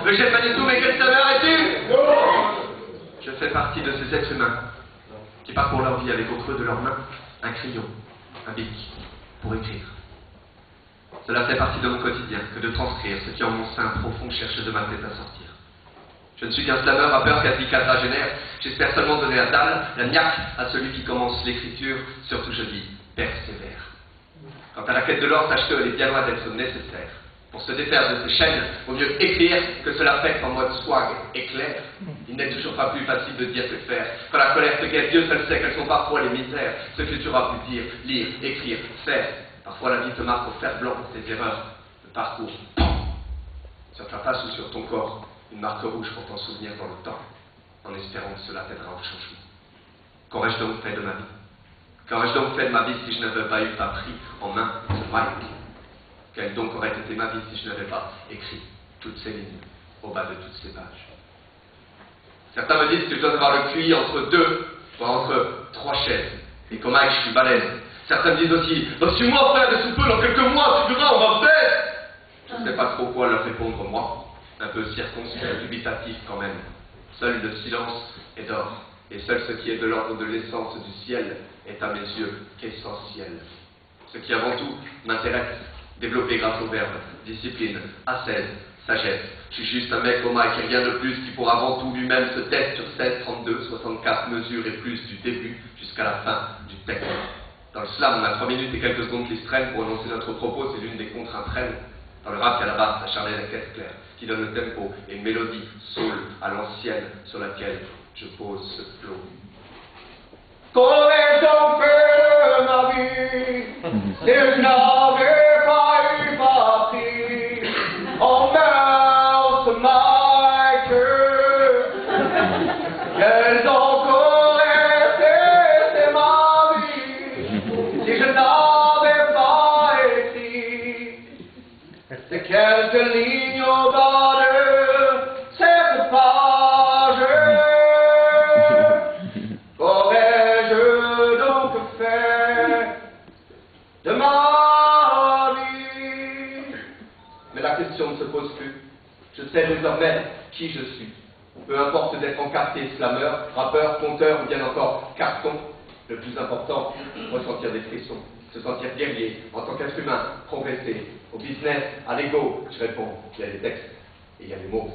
le chef Manitou, mais quel saveur es-tu? Je fais partie de ces êtres humains qui parcourent leur vie avec au creux de leurs mains un crayon, un bic, pour écrire. Cela fait partie de mon quotidien que de transcrire ce qui en mon sein profond cherche de ma tête à sortir. Je ne suis qu'un slameur, rappeur, quasi-quadragénaire. J'espère seulement donner la dalle, la niaque à celui qui commence l'écriture, surtout je dis, persévère. Quant à la quête de l'or, sache qu'elle est bien loin d'être nécessaire. Pour se défaire de ces chaînes, vaut mieux écrire que se la faire en mode swag éclair. Il n'est toujours pas plus facile de dire que de faire. Quand la colère te guette, Dieu seul sait quelles sont parfois les misères. Ce que tu auras pu dire, lire, écrire, faire. Parfois la vie te marque au fer blanc pour tes erreurs. Le parcours, sur ta face ou sur ton corps, une marque rouge pour t'en souvenir dans le temps, en espérant que cela t'aidera au changement. Qu'aurais-je donc fait de ma vie? Qu'aurais-je donc fait de ma vie si je n'avais pas pris en main ce mic? Quelle donc aurait été ma vie si je n'avais pas écrit toutes ces lignes au bas de toutes ces pages? Certains me disent que je dois avoir le QI entre 2, voire entre 3 chaises, et qu'au mic je suis balèze. Certains me disent aussi, suis-moi frère de sous peu, dans quelques mois, tu verras, on va faire. Je ne sais pas trop quoi leur répondre moi, un peu circonspect, dubitatif quand même. Seul le silence est d'or, et seul ce qui est de l'ordre de l'essence du ciel est à mes yeux qu'essentiel. Ce qui avant tout m'intéresse, développer grâce au verbe, discipline, ascèse, sagesse. Je suis juste un mec au mic et rien de plus qui pour avant tout lui-même se teste sur 16, 32, 64 mesures et plus du début jusqu'à la fin du texte. Dans le slam, on a 3 minutes et quelques secondes qui se traînent pour annoncer notre propos, c'est l'une des contraintes reines. Dans le rap, il y a la basse, la charnelle, la caisse claire, qui donne le tempo et une mélodie soul à l'ancienne sur laquelle je pose ce flow. Qu'aurais-je donc fait de ma vie si je n'avais pas eu parti en main ce mic? Quelles donc auraient été ma vie si je n'avais pas écrit ces quelques lignes au bas de cette page? Qu'aurais-je donc fait de ma vie? Mais la question ne se pose plus. Je sais désormais qui je suis. Peu importe d'être encarté slameur, rappeur, conteur ou bien encore carton. Le plus important, ressentir des frissons, se sentir guerrier en tant qu'être humain, progresser. Au business, à l'ego, je réponds, il y a les textes et il y a les mots.